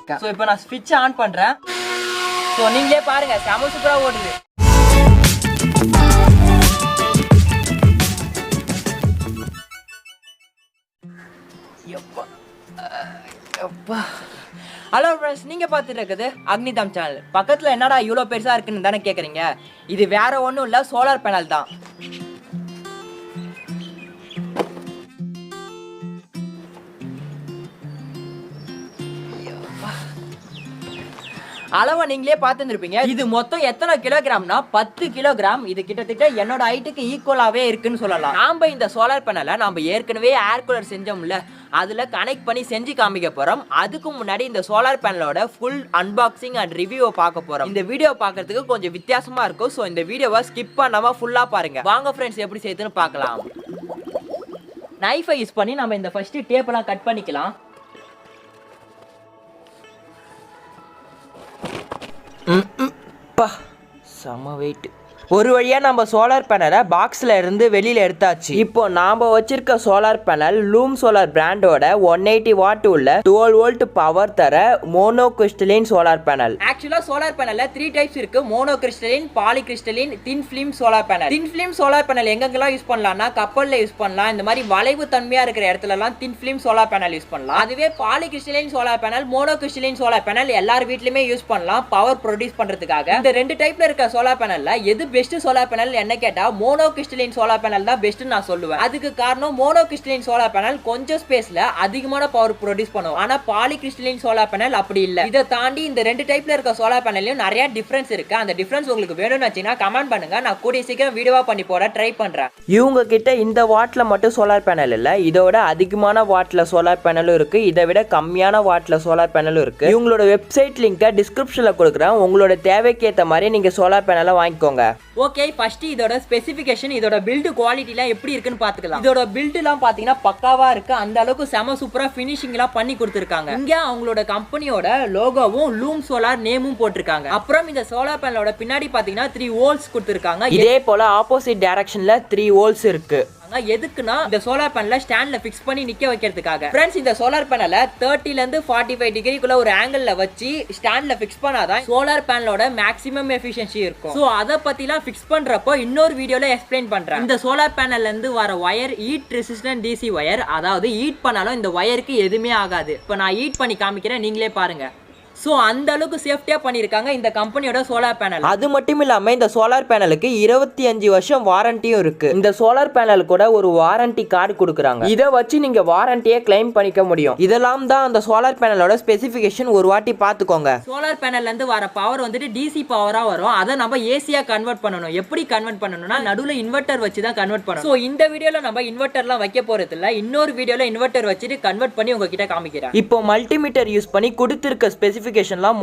இருக்கேன். ஸோ இப்போ நான் ஸ்விட்ச் ஆன் பண்ணுறேன். ஸோ நீங்களே பாருங்கள், செம சூப்பராக ஓடுது. ஹலோ ஃப்ரெண்ட்ஸ், நீங்கள் பார்த்துட்டு இருக்குது அக்னி தாம் சேனல். பக்கத்தில் என்னடா இவ்வளோ பெருசாக இருக்குன்னு தானே கேட்குறீங்க. இது வேற ஒன்றும் இல்லை, சோலார் பேனல் தான். அளவை நீங்களே பார்த்துருப்பீங்க. இது மொத்தம் எத்தனை கிலோகிராம்னா 10 கிலோகிராம். இது கிட்டத்தட்ட என்னோட ஹைட்டுக்கு ஈக்குவலாகவே இருக்குன்னு சொல்லலாம். நாம் இந்த சோலார் பேனலை நம்ம ஏற்கனவே ஏர் கூலர் செஞ்சோம்ல, அதில் கனெக்ட் பண்ணி செஞ்சு காமிக்க போகிறோம். அதுக்கு முன்னாடி இந்த சோலார் பேனலோட ஃபுல் அன்பாக்சிங் அண்ட் ரிவ்யூவை பார்க்க போகிறோம். இந்த வீடியோ பார்க்கறதுக்கு கொஞ்சம் வித்தியாசமாக இருக்கும். ஸோ இந்த வீடியோவை ஸ்கிப் பண்ணாமல் ஃபுல்லாக பாருங்க. வாங்க ஃப்ரெண்ட்ஸ், எப்படி செய்யுதுன்னு பார்க்கலாம். நைஃபை யூஸ் பண்ணி நம்ம இந்த ஃபர்ஸ்ட் டேப்பெல்லாம் கட் பண்ணிக்கலாம். செம வெயிட். ஒரு வழியாக நம்ம சோலார் பேனலை பாக்ஸில் இருந்து வெளியில் எடுத்தாச்சு. இப்போ நாம் வச்சிருக்க சோலார் பேனல் லூம் சோலார் பிராண்டோட 180 வாட் உள்ள 12 வோல்ட் பவர் தர மோனோ கிறிஸ்டலின் சோலார் பேனல். ஆக்சுவலாக சோலார் பேனல்ல 3 டைப்ஸ் இருக்கு: monocrystalline, polycrystalline, thin film solar panel. Thin film solar panel எங்கெங்கெல்லாம் யூஸ் பண்ணலாம்னா கப்பலில் யூஸ் பண்ணலாம். இந்த மாதிரி வளைவு தன்மையாக இருக்கிற இடத்துலலாம் thin film solar panel use பண்ணலாம். அதுவே polycrystalline solar panel, monocrystalline solar panel எல்லார் வீட்லையுமே யூஸ் பண்ணலாம் பவர் ப்ரொடியூஸ் பண்ணுறதுக்காக. இந்த 2 டைப்ல இருக்க சோலார் பேனல்ல எது பெஸ்ட் சோலார் பேனல் என்ன கேட்டா மோனோ கிறிஸ்டலின் சோலார் பேனல் தான் பெஸ்ட் நான் சொல்லுவேன். அதுக்கு காரணம் மோனோ கிறிஸ்டலின் சோலார் பேனல் கொஞ்சம் ஸ்பேஸ்ல அதிகமான பவர் ப்ரொடியூஸ் பண்ணும். ஆனா பாலி கிறிஸ்டலின் சோலார் பேனல் அப்படி இல்ல. இதை தாண்டி இந்த 2 டைப்ல இருக்க சோலார் பேனல்லையும் நிறைய டிஃபரன்ஸ் இருக்கு. அந்த டிஃபரன்ஸ் உங்களுக்கு வேணும்னு வச்சீங்கன்னா கமெண்ட் பண்ணுங்க. நான் கூடிய சீக்கிரம் வீடியோவா பண்ணி போட ட்ரை பண்றேன். இவங்க கிட்ட இந்த வாட்ல மட்டும் சோலார் பேனல் இல்ல, இதோட அதிகமான வாட்ல சோலார் பேனலும் இருக்கு, இதை விட கம்மியான வாட்ல சோலார் பேனலும் இருக்கு. இவங்களோட வெப்சைட் லிங்கை டிஸ்கிரிப்ஷன்ல கொடுக்குறேன். உங்களோட தேவைக்கு ஏற்ற மாதிரி நீங்க சோலார் பேனலை வாங்கிக்கோங்க. ஓகே, ஃபர்ஸ்ட் இதோட ஸ்பெசிஃபிகேஷன், இதோட பில்டு குவாலிட்டிலாம் எப்படி இருக்குன்னு பார்த்துக்கலாம். இதோட பில்டுலாம் பார்த்தீங்கன்னா பக்காவா இருக்கு. அந்த அளவுக்கு செம சூப்பரா ஃபினிஷிங்லாம் பண்ணி கொடுத்துருக்காங்க. இங்க அவங்களோட கம்பெனியோட லோகோவும் லூம் சோலார் நேமும் போட்டிருக்காங்க. அப்புறம் இந்த சோலார் பேனலோட பின்னாடி பார்த்தீங்கன்னா 3 வோல்ட்ஸ் கொடுத்துருக்காங்க. இதே போல ஆப்போசிட் டைரக்ஷன்ல 3 வோல்ட்ஸ் இருக்கு. எதுக்குன்னா இந்த சோலார் பேனலை ஸ்டாண்ட்ல ஃபிக்ஸ் பண்ணி நிக்க வைக்கிறதுக்காக. ஃப்ரெண்ட்ஸ், இந்த சோலார் பேனலை 30 ல இருந்து 45 டிகிரிக்குள்ள ஒரு ஆங்கிள் வச்சு ஸ்டாண்ட்ல ஃபிக்ஸ் பண்ணாதான் சோலார் பேனலோட மேக்ஸிமம் எஃபிஷியன்சி இருக்கும். சோ அத பத்திலாம் ஃபிக்ஸ் பண்றப்போ இன்னொரு வீடியோல எக்ஸ்பிளைன் பண்றேன். இந்த சோலார் பேனல்ல இருந்து வர wire heat resistant DC wire, அதாவது ஹீட் பண்ணாலும் இந்த வயருக்கு எதுவுமே ஆகாது. இப்போ நான் ஹீட் பண்ணி காமிக்கிறேன், நீங்களே பாருங்க. ஸோ அந்த அளவுக்கு சேஃப்டியாக பண்ணியிருக்காங்க இந்த கம்பெனியோட சோலார் பேனல். அது மட்டும் இல்லாமல் இந்த சோலார் பேனலுக்கு 25 வருஷம் வாரண்டியும் இருக்கு. இந்த சோலார் பேனல் கூட ஒரு வாரண்டி கார்டு கொடுக்குறாங்க. இதை வச்சு நீங்க வாரண்டியை கிளைம் பண்ணிக்க முடியும். இதெல்லாம் தான் அந்த சோலார் பேனலோட ஸ்பெசிஃபிகேஷன். ஒரு வாட்டி பார்த்துக்கோங்க. சோலார் பேனல்ல இருந்து வர பவர் வந்துட்டு டிசி பவரா வரும். அதை நம்ம ஏசியா கன்வெர்ட் பண்ணணும். எப்படி கன்வெர்ட் பண்ணணும்னா நடுவில் இன்வெர்டர் வச்சு தான் கன்வெர்ட் பண்ணணும். ஸோ இந்த வீடியோல நம்ம இன்வெர்டர்லாம் வைக்க போறது இல்லை. இன்னொரு வீடியோல இன்வெர்டர் வச்சுட்டு கன்வெர்ட் பண்ணி உங்ககிட்ட காமிக்கிறேன். இப்போ மல்டிமீட்டர் யூஸ் பண்ணி கொடுத்திருக்க ஸ்பெசிஃபிகேஷன்லாம்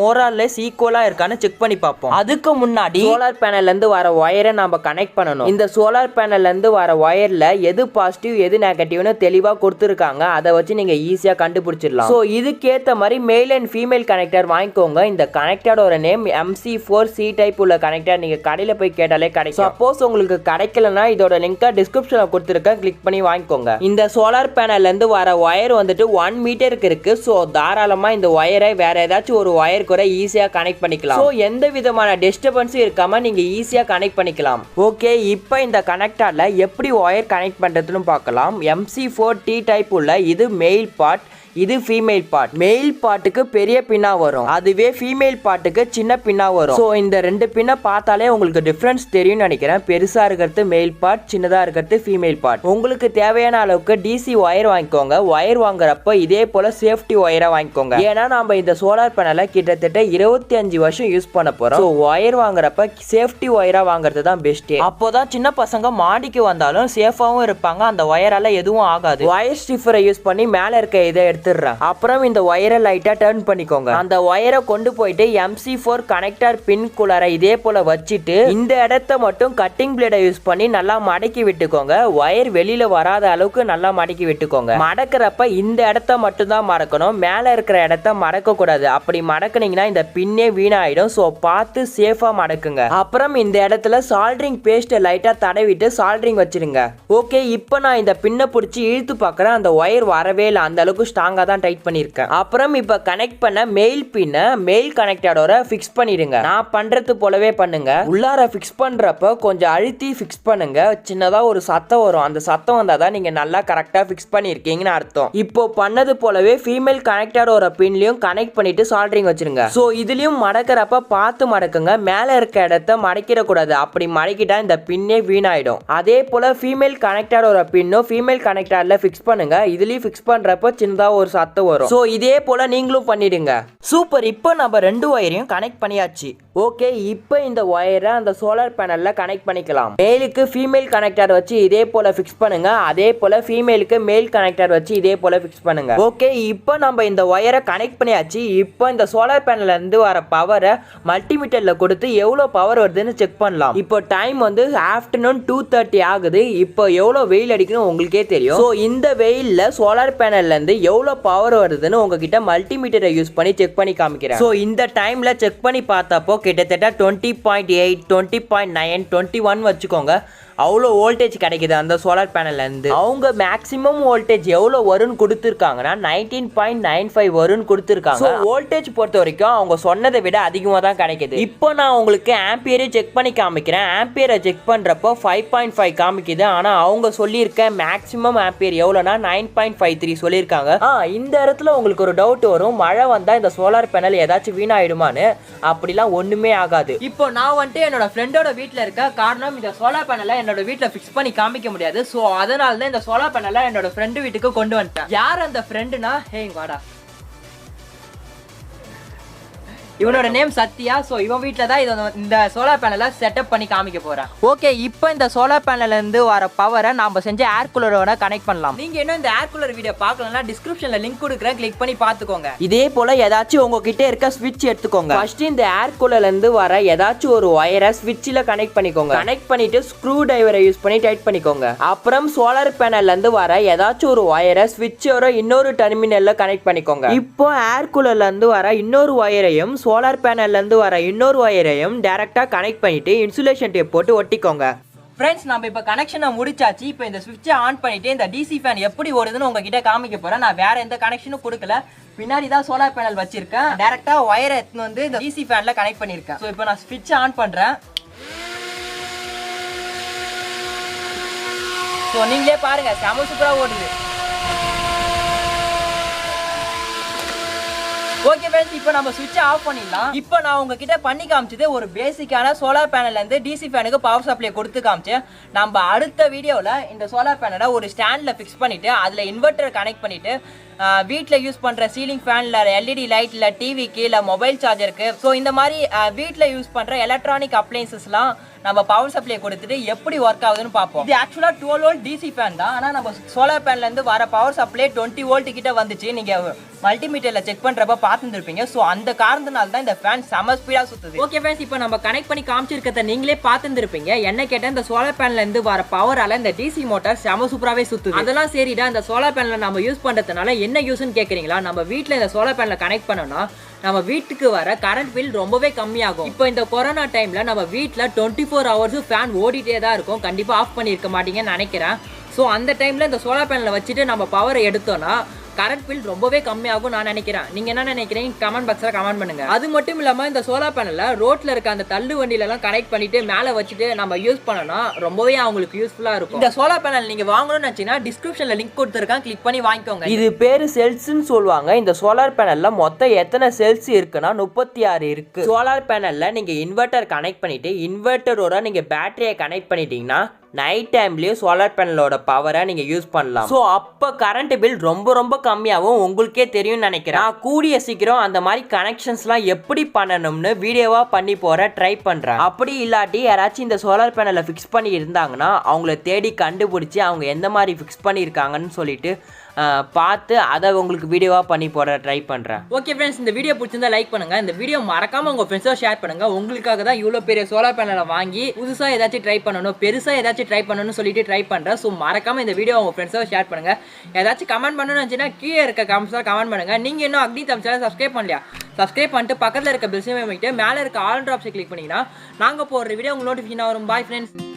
மோராலெஸ் ஈக்குவலா இருக்கான்னு செக் பண்ணி பார்ப்போம். அதுக்கு முன்னாடி சோலார் பேனல்ல இருந்து வர வயரை நாம கனெக்ட் பண்ணணும். இந்த சோலார் பேனல்ல இருந்து வர வயர்ல எது பாசிட்டிவ் எது நெகட்டிவ்னு தெளிவா கொடுத்துருக்காங்க. அதை வச்சு நீங்க ஈஸியா கண்டுபிடிச்சிடலாம். ஸோ இதுக்கேற்ற மாதிரி மேல் அண்ட் ஃபீமேல் கனெக்டர் வாங்கிக்கோங்க. இந்த கனெக்டரோட நேம் MC4C டைப் உள்ள கனெக்டர். நீங்க கடையில போய் கேட்டாலே கிடைக்கும். சப்போஸ் உங்களுக்கு கிடைக்கலன்னா இதோட லிங்கை டிஸ்கிரிப்ஷன்ல கொடுத்துருக்கேன், கிளிக் பண்ணி வாங்கிக்கோங்க. இந்த சோலார் பேனல்ல இருந்து வர வயர் வந்துட்டு 1 மீட்டருக்கு இருக்கு. ஸோ தாராளமா இந்த வயரை வேற ஏதாச்சும் ஒரு வயர் கூட ஈஸியா கனெக்ட் பண்ணிக்கலாம். சோ எந்த விதமான டிஸ்டர்பன்ஸும் இருக்காம நீங்க ஈஸியா கனெக்ட் பண்ணிக்கலாம். ஓகே, இப்போ இந்த கனெக்டர்ல எப்படி வயர் கனெக்ட் பண்றதுன்னு பார்க்கலாம். MC4T டைப் உள்ள இது மெயில் பார்ட், இது ஃபீமேல் பார்ட். மெயில் பார்ட்டுக்கு பெரிய பின்னா வரும், அதுவே ஃபீமேல் பார்ட்டுக்கு சின்ன பின்னா வரும். ஸோ இந்த 2 பின்னை பார்த்தாலே உங்களுக்கு டிஃப்ரென்ஸ் தெரியும்னு நினைக்கிறேன். பெருசா இருக்கிறது மெயில் பார்ட், சின்னதா இருக்கிறது ஃபீமேல் பார்ட். உங்களுக்கு தேவையான அளவுக்கு டிசி ஒயர் வாங்கிக்கோங்க. ஒயர் வாங்குறப்ப இதே போல சேஃப்டி ஒயரா வாங்கிக்கோங்க. ஏன்னா நம்ம இந்த சோலார் பேனலை கிட்டத்தட்ட 25 வருஷம் யூஸ் பண்ண போறோம். ஸோ ஒயர் வாங்குறப்ப சேஃப்டி ஒயரா வாங்குறது தான் பெஸ்ட். அப்போதான் சின்ன பசங்க மாடிக்கு வந்தாலும் சேஃபாவும் இருப்பாங்க, அந்த ஒயரால எதுவும் ஆகாது. ஒயர் ஸ்டிஃபரை யூஸ் பண்ணி மேல இருக்க இதை எடுத்து அப்புறம் இந்த ஒயரை லைட்டா டர்ன் பண்ணிக்கோங்க. அந்த ஒயரை கொண்டு போயிட்டு MC4 கனெக்டர் பின் குள்ளார இதே போல வச்சிட்டு இந்த இடத்தை மட்டும் கட்டிங் பிளேடை யூஸ் பண்ணி நல்லா மடக்கி விட்டுக்கோங்க. ஒயர் வெளியில வராத அளவுக்கு நல்லா மடக்கி விட்டுக்கோங்க. மடக்கிறப்ப இந்த இடத்த மட்டும் தான் மடக்கணும், மேல இருக்கிற இடத்த மடக்க கூடாது. அப்படி மடக்குனீங்கன்னா இந்த பின்னே வீணாயிடும். சோ பார்த்து சேஃபா மடக்குங்க. அப்புறம் இந்த இடத்துல சால்டரிங் பேஸ்ட் லைட்டா தடவிட்டு சால்டரிங் வச்சிருங்க. ஓகே, இப்போ நான் இந்த பின்னை பிடிச்சி இழுத்து பார்க்கறேன். அந்த ஒயர் வரவே இல்லை, அந்த அளவுக்கு ஸ்ட்ராங் ஸ்ட்ராங்கா தான் டைட் பண்ணிருக்கேன். அப்புறம் இப்ப கனெக்ட் பண்ண மெயில் பின்ன மெயில் கனெக்டரோட ஃபிக்ஸ் பண்ணிடுங்க. நான் பண்றது போலவே பண்ணுங்க. உள்ளார ஃபிக்ஸ் பண்றப்ப கொஞ்சம் அழுத்தி ஃபிக்ஸ் பண்ணுங்க. சின்னதா ஒரு சத்தம் வரும். அந்த சத்தம் வந்தாதான் நீங்க நல்லா கரெக்டா ஃபிக்ஸ் பண்ணிருக்கீங்கன்னு அர்த்தம். இப்போ பண்ணது போலவே ஃபீமேல் கனெக்டரோட பின்லயும் கனெக்ட் பண்ணிட்டு சால்டரிங் வச்சிருங்க. சோ இதுலயும் மடக்கிறப்ப பார்த்து மடக்குங்க. மேல இருக்க இடத்த மடக்கிட கூடாது. அப்படி மடக்கிட்டா இந்த பின்னே வீணாயிடும். அதே போல ஃபீமேல் கனெக்டரோட பின்னும் ஃபீமேல் கனெக்டர்ல ஃபிக்ஸ் பண்ணுங்க. இதுலயும் ஃபிக்ஸ் பண்றப்ப சின்னதா ஒரு சத்தம் வரும். சோ இதே போல நீங்களும் பண்ணிடுங்க. சூப்பர். இப்போ நம்ம ரெண்டு ஒயரையும் கனெக்ட் பண்ணியாச்சு. ஓகே, இப்போ இந்த ஒயரை அந்த சோலார் பேனல்ல கனெக்ட் பண்ணிக்கலாம். மேலுக்கு ஃபீமேல் கனெக்டர் வச்சு இதே போல ஃபிக்ஸ் பண்ணுங்க. அதே போல ஃபீமேலுக்கு மேல் கனெக்டர் வச்சு இதே போல ஃபிக்ஸ் பண்ணுங்க. ஓகே, இப்போ நம்ம இந்த ஒயரை கனெக்ட் பண்ணியாச்சு. இப்போ இந்த சோலார் பேனல்ல இருந்து வர பவரை மல்டிமீட்டர்ல கொடுத்து எவ்வளவு பவர் வருதுன்னு செக் பண்ணலாம். இப்போ டைம் வந்து ஆஃப்டர்நூன் 2:30 ஆகுது. இப்போ எவ்வளவு வெயில் அடிக்கணும் உங்களுக்கே தெரியும். ஸோ இந்த வெயில்ல சோலார் பேனல்ல இருந்து எவ்வளவு பவர் வருதுன்னு உங்ககிட்ட மல்டிமீட்டரை யூஸ் பண்ணி செக் பண்ணி காமிக்கிறேன். ஸோ இந்த டைம்ல செக் பண்ணி பார்த்தப்போ கிட்டத்தட்ட 20.8, 20.9, 21 வச்சுக்கோங்க. அவ்வளோ வோல்டேஜ் கிடைக்குது அந்த சோலார் பேனல்ல இருந்து. அவங்க மேக்ஸிமம் வோல்டேஜ் எவ்வளோ வரும்னு கொடுத்துருக்காங்கன்னா 19.95 வரும்னு கொடுத்துருக்காங்க. வோல்டேஜ் பொறுத்த வரைக்கும் அவங்க சொன்னதை விட அதிகமாக தான் கிடைக்குது. இப்போ நான் உங்களுக்கு ஆம்பியரை செக் பண்ணி காமிக்கிறேன். ஆம்பியரை செக் பண்ணுறப்போ 5.5 காமிக்குது. ஆனால் அவங்க சொல்லியிருக்க மேக்ஸிமம் ஆம்பியர் எவ்வளோனா 9.53 சொல்லியிருக்காங்க. இந்த இடத்துல உங்களுக்கு ஒரு டவுட் வரும், மழை வந்தால் இந்த சோலார் பேனல் ஏதாச்சும் வீணாயிடுமான்னு. அப்படிலாம் ஒன்றுமே ஆகாது. இப்போ நான் வந்துட்டு என்னோட ஃப்ரெண்டோட வீட்டில் இருக்க காரணம் இந்த சோலார் பேனலை என்னோட வீட்டில் ஃபிக்ஸ் பண்ணி காமிக்க முடியாது. ஸோ அதனால தான் இந்த சோலார் பேனலை என்னோட ஃப்ரெண்டு வீட்டுக்கு கொண்டு வந்துட்டேன். யார் அந்த ஃப்ரெண்டுனா, ஹே வாடா, இவனோட நேம் சத்யா. ஸோ இவன் வீட்டில் தான் இந்த சோலார் பேனலை செட்டப் பண்ணி காமிக்க போகிறேன். ஓகே, இப்போ இந்த சோலார் பேனல்லேருந்து வர பவரை நம்ம செஞ்ச ஏர் கூலரோட கனெக்ட் பண்ணலாம். நீங்கள் இன்னும் இந்த ஏர் கூலர் வீடியோ பார்க்கலன்னா டிஸ்கிரிப்ஷனில் லிங்க் கொடுக்குறேன், கிளிக் பண்ணி பார்த்துக்கோங்க. இதே போல் ஏதாச்சும் உங்ககிட்ட இருக்க ஸ்விட்ச் எடுத்துக்கோங்க. ஃபர்ஸ்ட் இந்த ஏர் கூலர்லேருந்து வர ஏதாச்சும் ஒரு ஒயரை ஸ்விட்சில் கனெக்ட் பண்ணிக்கோங்க. கனெக்ட் பண்ணிட்டு ஸ்க்ரூ டிரைவரை யூஸ் பண்ணி டைட் பண்ணிக்கோங்க. அப்புறம் சோலார் பேனல்லேருந்து வர ஏதாச்சும் ஒரு ஒயரை ஸ்விட்சோட இன்னொரு டெர்மினலில் கனெக்ட் பண்ணிக்கோங்க. இப்போ ஏர் கூலர்லேருந்து வர இன்னொரு ஒயரையும் சோலார் பேனல்ல இருந்து வர இன்னொரு ஒயரையும் டைரக்டா கனெக்ட் பண்ணிட்டு இன்சுலேஷன் டேப் போட்டு ஒட்டிக்கோங்க. ஃப்ரெண்ட்ஸ், நம்ம இப்போ கனெக்ஷனை முடிச்சாச்சு. இப்போ இந்த ஸ்விட்சை ஆன் பண்ணிட்டு இந்த டிசி ஃபேன் எப்படி ஓடுதுன்னு உங்ககிட்ட காமிக்க போறேன். நான் வேற எந்த கனெக்ஷனும் கொடுக்கல. பின்னாடி தான் சோலார் பேனல் வச்சிருக்கேன். டைரக்டா ஒயரை எடுத்துன்னு வந்து இந்த டிசி ஃபேன்ல கனெக்ட் பண்ணிருக்கேன். ஸோ இப்போ நான் ஸ்விட்சை ஆன் பண்றேன். ஸோ நீங்களே பாருங்க, செம சூப்பரா ஓடுது. ஓகே ஃப்ரெண்ட்ஸ், இப்போ நம்ம ஸ்விட்சை ஆஃப் பண்ணிடலாம். இப்போ நான் உங்ககிட்ட பண்ணி காமிச்சது ஒரு பேசிக்கான சோலார் பேனல்ல இருந்து டிசி ஃபேனுக்கு பவர் சப்ளை கொடுத்து காமிச்சேன். நம்ம அடுத்த வீடியோவில் இந்த சோலார் பேனலை ஒரு ஸ்டாண்டில் ஃபிக்ஸ் பண்ணிட்டு அதில் இன்வெர்டர் கனெக்ட் பண்ணிட்டு வீட்டில் யூஸ் பண்ணுற சீலிங் ஃபேன் இல்லை எல்இடி லைட் இல்லை டிவிக்கு இல்லை மொபைல் சார்ஜருக்கு, ஸோ இந்த மாதிரி வீட்டில் யூஸ் பண்ணுற எலக்ட்ரானிக் அப்ளைன்சஸ்லாம் நம்ம பவர் சப்ளை கொடுத்துட்டு எப்படி ஒர்க் ஆகுதுன்னு பார்ப்போம். இது ஆக்சுவலாக 12 வோல்ட் டிசி ஃபேன் தான். ஆனால் நம்ம சோலார் பேனல்லேருந்து வர பவர் சப்ளை 20 வோல்ட் கிட்ட வந்துச்சு. நீங்கள் மல்டிமீட்டரில் செக் பண்ணுறப்ப பார்த்துருப்பீங்க. ஸோ அந்த காரணத்தினால தான் இந்த ஃபேன் செம ஸ்பீடாக சுற்றுது. ஓகே ஃப்ரெண்ட்ஸ், இப்போ நம்ம கனெக்ட் பண்ணி காமிச்சிருக்கிறத நீங்களே பார்த்துருப்பீங்க. என்ன கேட்டால் இந்த சோலார் பேனல்லேருந்து வர பவரால் இந்த டிசி மோட்டார் செம சூப்பராகவே சுற்றுது. அதெல்லாம் சரிடா, இந்த சோலார் பேனலை நம்ம யூஸ் பண்ணுறதுனால என்ன யூஸ்ன்னு கேட்குறீங்களா? நம்ம வீட்டில் இந்த சோலார் பேனலை கனெக்ட் பண்ணோம்னா நம்ம வீட்டுக்கு வர கரண்ட் பில் ரொம்பவே கம்மியாகும். இப்போ இந்த கொரோனா டைம்ல நம்ம வீட்டில் 24 ஹவர்ஸ் ஃபேன் ஓடிட்டே தான் இருக்கும். கண்டிப்பாக ஆஃப் பண்ணியிருக்க மாட்டீங்கன்னு நினைக்கிறேன். ஸோ அந்த டைம்ல இந்த சோலார் பேனலை வச்சுட்டு நம்ம பவரை எடுத்தோம்னா கரண்ட் பில் ரொம்பவே கம்மியாகும் நான் நினைக்கிறேன். நீங்க என்ன நினைக்கிறீங்க கமெண்ட் பாக்ஸ்ல கமெண்ட் பண்ணுங்க. அது மட்டும் இல்லாம இந்த சோலார் பேனல்ல ரோட்ல இருக்க அந்த தள்ளு வண்டியில எல்லாம் கனெக்ட் பண்ணிட்டு மேல வச்சுட்டு நம்ம யூஸ் பண்ணனா ரொம்பவே அவங்களுக்கு யூஸ்ஃபுல்லா இருக்கும். இந்த சோலார் பேனல் நீங்க வாங்கணும்னு நினைச்சீங்கன்னா டிஸ்கிரிப்ஷன்ல லிங்க் கொடுத்திருக்கேன், கிளிக் பண்ணி வாங்கிக்கோங்க. இது பேரு செல்ஸ்னு சொல்லுவாங்க. இந்த சோலார் பேனல்ல மொத்தம் எத்தனை செல்ஸ் இருக்குன்னா 36 இருக்கு. சோலார் பேனல்ல நீங்க இன்வெர்டர் கனெக்ட் பண்ணிட்டு இன்வெர்டரோட நீங்க பேட்டரியை கனெக்ட் பண்ணிட்டீங்கன்னா நைட் டைம்லயும் சோலார் பேனலோட பவரை நீங்க யூஸ் பண்ணலாம். ஸோ அப்போ கரண்ட் பில் ரொம்ப கம்மியாகவும் உங்களுக்கே தெரியும்னு நினைக்கிறேன். நான் கூடிய சீக்கிரம் அந்த மாதிரி கனெக்ஷன்ஸ்லாம் எப்படி பண்ணணும்னு வீடியோவா பண்ணி ட்ரை பண்றேன். அப்படி இல்லாட்டி யாராச்சும் இந்த சோலார் பேனலை ஃபிக்ஸ் பண்ணி இருந்தாங்கன்னா அவங்கள தேடி கண்டுபிடிச்சி அவங்க எந்த மாதிரி ஃபிக்ஸ் பண்ணியிருக்காங்கன்னு சொல்லிட்டு பார்த்து அதை உங்களுக்கு வீடியோவா பண்ணி ட்ரை பண்றேன். ஓகே ஃப்ரெண்ட்ஸ், இந்த வீடியோ பிடிச்சிருந்தா லைக் பண்ணுங்க. இந்த வீடியோ மறக்காம உங்க ஃப்ரெண்ட்ஸோட ஷேர் பண்ணுங்க. உங்களுக்காக தான் இவ்வளோ பெரிய சோலார் பேனலை வாங்கி புதுசா ஏதாச்சும் ட்ரை பண்ணணும், பெருசா ஏதாச்சும் ட்ரை பண்ணணும்னு சொல்லிட்டு ட்ரை பண்றேன். ஸோ மறக்காம இந்த வீடியோ உங்க ஃப்ரெண்ட்ஸோட ஷேர் பண்ணுங்க. ஏதாச்சும் கமெண்ட் பண்ணணும்னு நினைச்சீங்கன்னா கீழே இருக்க கமெண்ட்ஸ்ல கமெண்ட் பண்ணுங்க. நீங்க இன்னும் அக்னி தமிழ் சேனல் சப்ஸ்கிரைப் பண்ணலையா? சப்ஸ்கிரைப் பண்ணிட்டு பக்கத்தில் இருக்க பெல் சிம்பலை அமைக்கிட்டு மேலே இருக்க ஆல் டிராப்ஸை கிளிக் பண்ணீங்கன்னா நாங்கள் போடுற வீடியோ உங்களுக்கு நோட்டிஃபிகேஷன் வரும். Bye friends.